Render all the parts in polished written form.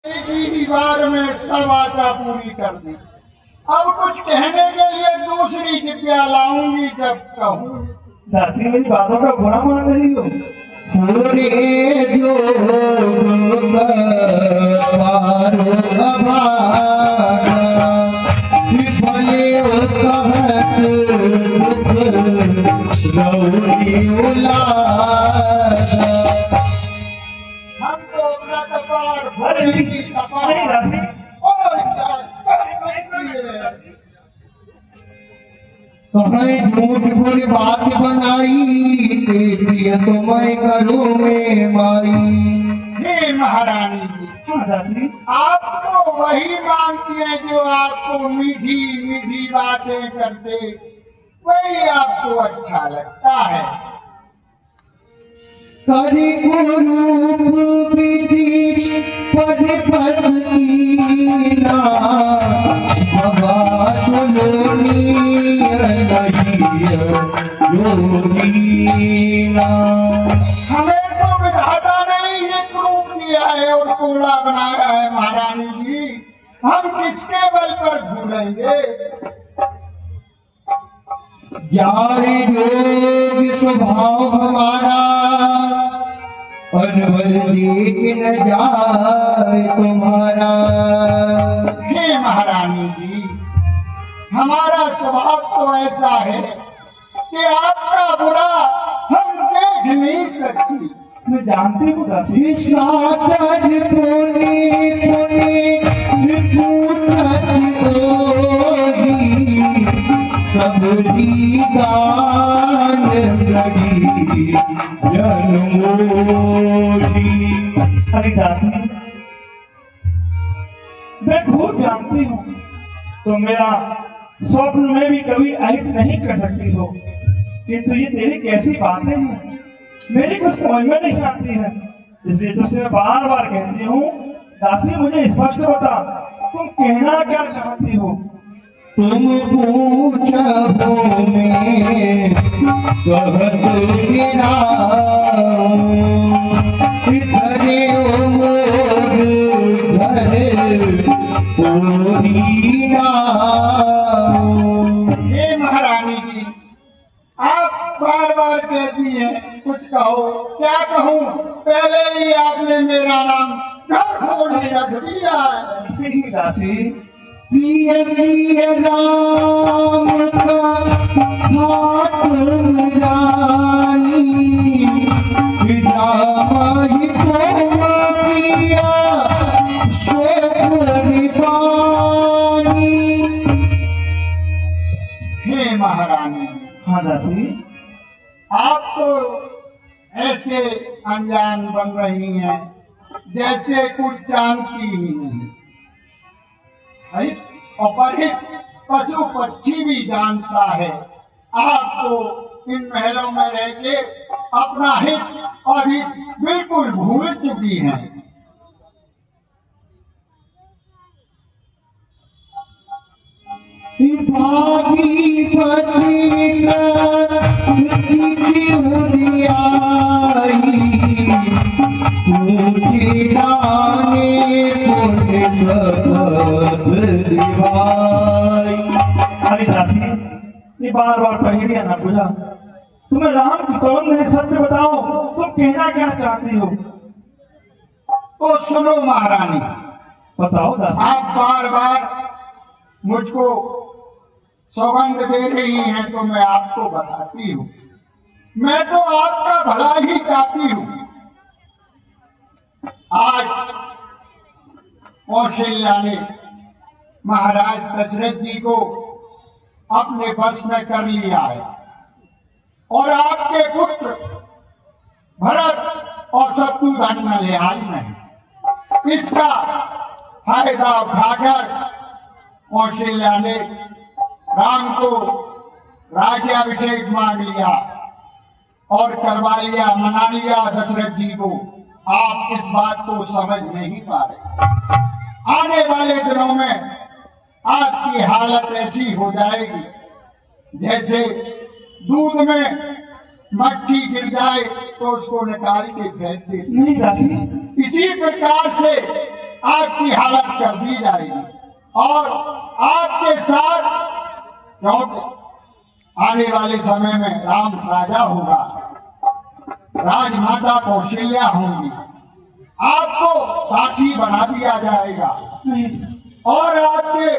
एक ही बार में सब आशा पूरी कर दी। अब कुछ कहने के लिए दूसरी जिप्या लाऊंगी जब कहूँ। दासी मेरी बातों का बुरा मान रही हो। पूरे जो पारो हमारा विफले कहत गौरी उलासा। हम तो अपना कपार भरने की कपार और कहीं झूठ भूल बात बनाई ते प्रिय तो मैं करूँ में माई। हे महारानी जी, आप तो वही मानती हैं जो आपको मीठी मीठी बातें करते, वही आपको अच्छा लगता है। करी गुरु विधि पद पसकीना भवा सुलोनी हमें तो विधाता ने ये क्रूप दिया है और टुकड़ा बनाया है महारानी जी, हम किसके बल पर भूलेंगे। जारे योग स्वभाव हमारा अनबल देख न जाए तुम्हारा। हे महारानी जी, हमारा स्वभाव तो ऐसा है कि आपका बुरा हम देख नहीं सकती। मैं जानती हूँ दासी। सबरी गान लगी जनमोजी। अरे दासी, मैं खूब जानती हूँ तो मेरा स्वप्न में भी कभी अहित नहीं कर सकती हो, किंतु ये तेरी कैसी बातें हैं, मेरी कुछ समझ में नहीं आती है। इसलिए तुझसे मैं बार बार कहती हूँ दासी, मुझे स्पष्ट बता, तुम कहना क्या चाहती हो। तुम पूछो में कहत गिरा घरे मोर घर पूरी ना। हे महारानी जी, आप बार बार कहती हैं कुछ कहो, क्या कहूँ। पहले ही आपने मेरा नाम घर खोल रख दिया है। दासी, प्रिय राम का हाथ रानी विदाई को प्रिया हे महारानी। हाँ दासी, आप तो ऐसे अनजान बन रही हैं जैसे कुछ जानती ही नहीं। अपरित पशु पक्षी भी जानता है। आप तो इन महलों में रह के अपना हित और हित बिल्कुल भूल चुकी हैं। भागी अरे दासी, ये बार बार पहेलियां ना बुझा, तुम्हें राम की संबंध है, सत्य बताओ, तुम कहना क्या चाहती हो। तो सुनो महारानी, बताओ दासी। आप बार बार मुझको सौगंध दे रही हैं तो मैं आपको बताती हूँ, मैं तो आपका भला ही चाहती हूँ। आज कौशल्या ने महाराज दशरथ जी को अपने बस में कर लिया है और आपके पुत्र भरत और शत्रुघ्न में लिहाज नहीं। इसका फायदा उठाकर कौशल्या ने राम को राज्याभिषेक मांग लिया और करवा लिया, मना लिया दशरथ जी को। आप इस बात को समझ नहीं पा रहे। आने वाले दिनों में आपकी हालत ऐसी हो जाएगी जैसे दूध में मक्खी गिर जाए तो उसको निकाल के फेंक देती। नहीं दासी, इसी प्रकार से आपकी हालत कर दी जाएगी और आपके साथ क्योंकि आने वाले समय में राम राजा होगा, राजमाता कौशल्या होंगी, आपको दासी बना दिया जाएगा और आपके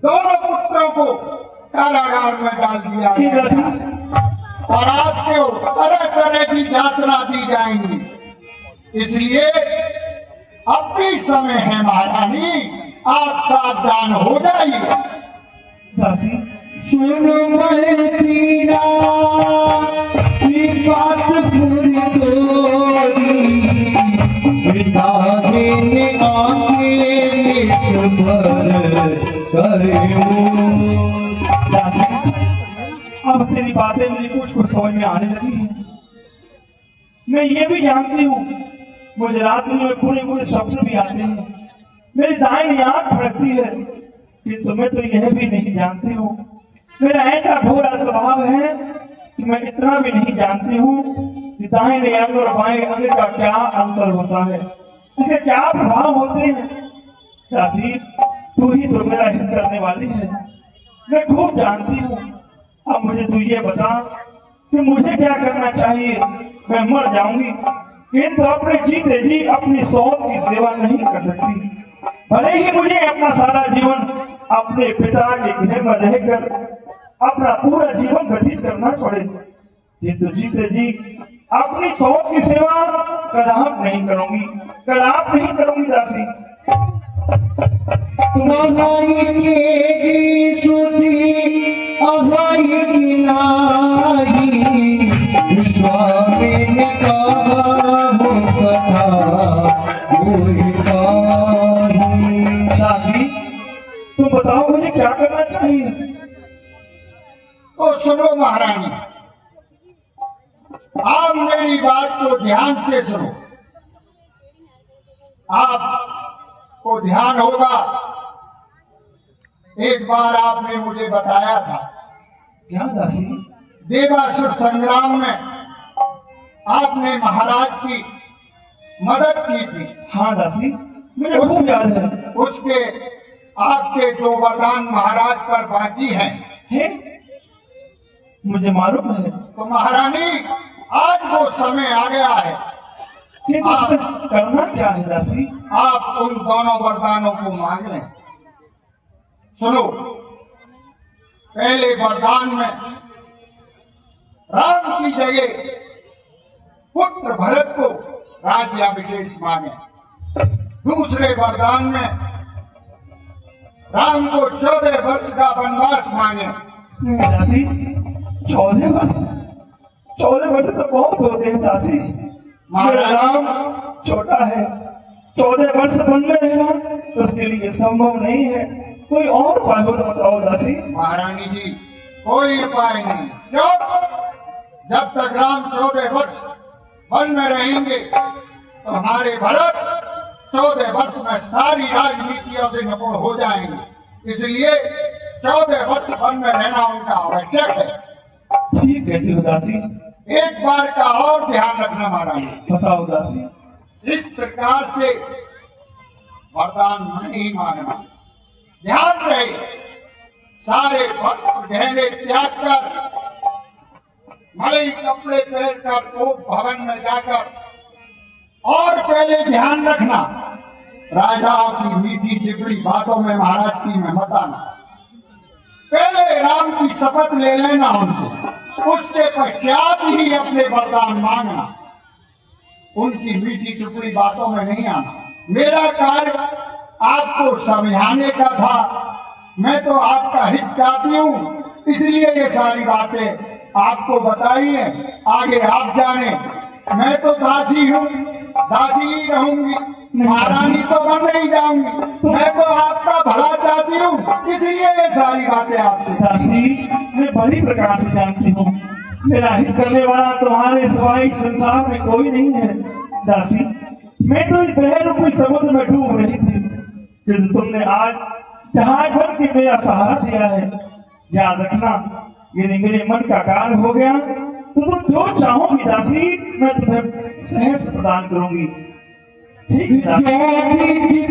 दोनों पुत्रों को कारागार में डाल दिया जाएगा और आपको तरह तरह की यातना दी जाएंगी। इसलिए अब भी समय है महारानी, आप सावधान हो जाइए। दासी सुनो मैतीरा इस बात पूरी तोरी, पिता देने आके नित भर करूं। दासी, अब तेरी बातें मुझे कुछ समझ में आने लगी हैं। मैं ये भी जानती हूँ मुझे रात्रि में पूरे स्वप्न भी आते हैं, मेरी दाहिनी आंख फड़कती है, किंतु मैं तो यह भी नहीं जानती हूँ, मेरा ऐसा भोला स्वभाव है कि मैं इतना भी नहीं जानती हूँ कि दाहिने अंग और बाएं अंग का क्या अंतर होता है, इसके क्या प्रभाव होते हैं। दासी, तू ही तो मेरा हित करने वाली है, मैं खूब जानती हूँ। अब मुझे तू ये बता कि मुझे क्या करना चाहिए। मैं मर जाऊंगी किंतु अपने जीते जी अपनी सोच की सेवा नहीं कर सकती, भले ही मुझे अपना सारा जीवन अपने पिता के गृह में रहकर अपना पूरा जीवन व्यतीत करना पड़े, किंतु जीते जी अपनी सोच की सेवा कदाप नहीं करूंगी, कदाप नहीं करूंगी। दासी, कहाई चेगी सुधी अहाई की नाही, स्वामी ने कहा हो कथा कोई काही। दासी, तुम बताओ मुझे क्या करना चाहिए। तो सुनो महारानी, आप मेरी बात को ध्यान से सुनो। आपको ध्यान होगा एक बार आपने मुझे बताया था, क्या दासी? देवासुर संग्राम में आपने महाराज की मदद की थी। हाँ दासी, मुझे खूब याद है। उसके आपके 2 वरदान महाराज पर बाकी हैं। है? मुझे मालूम है, तो महारानी, आज वो समय आ गया है, किंतु इसमें करना क्या है दासी? आप उन दोनों वरदानों को मांग लें। सुनो, पहले वरदान में राम की जगह पुत्र भरत को राज्याभिषेक मांगे। दूसरे वरदान में राम को 14 वर्ष का वनवास मांगे। दासी, 14 वर्ष? 14 वर्ष तो बहुत होते हैं दासी। मेरा राम छोटा है, 14 वर्ष वन में रहना उसके लिए संभव नहीं है, कोई और उपाय हो तो बताओ दासी। महारानी जी, कोई उपाय नहीं। क्यों? जब तक राम 14 वर्ष वन में रहेंगे तो हमारे भरत 14 वर्ष में सारी राजनीतियों से निपुण हो जाएंगे। इसलिए 14 वर्ष वन में रहना उनका आवश्यक है। ठीक कहती हो दासी। एक बार का और ध्यान रखना महारानी, बताओ दासी। इस प्रकार से वरदान नहीं मांगना। ध्यान रहे, सारे वस्त्र गहने त्याग कर मलई कपड़े पहनकर तो भवन में जाकर, और पहले ध्यान रखना, राजाओं की मीठी चिपड़ी बातों में महाराज की में मत आना। पहले राम की शपथ ले लेना उनसे, उसके पश्चात ही अपने वरदान मांगना। उनकी मीठी चिपड़ी बातों में नहीं आना। मेरा कार्य आपको समझाने का था, मैं तो आपका हित चाहती हूँ, इसलिए ये सारी बातें आपको बताई है। आगे आप जाने, मैं तो दासी हूँ, दासी ही रहूंगी, महारानी तो बन नहीं जाऊंगी। मैं तो आपका भला चाहती हूँ, इसलिए ये सारी बातें आपसे। दासी, मैं बड़ी प्रकार से जानती हूँ, मेरा हित करने वाला तुम्हारे सिवाय संसार में कोई नहीं है। दासी, मैं तो इस बहन रूपी समुद्र में डूब रही थी, किंतु तुमने आज जहाज बन के मेरा सहारा दिया है। याद रखना, यदि मेरे मन का कार्य हो गया तो तुम जो चाहोगी दासी, मैं तुम्हें सहर्ष प्रदान करूंगी। ठीक है दासी।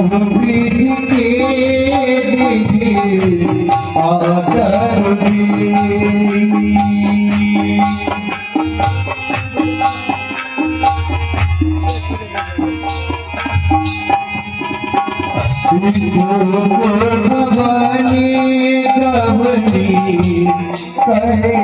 विधि के विधि आदर देगी। भवानी गवनी कहे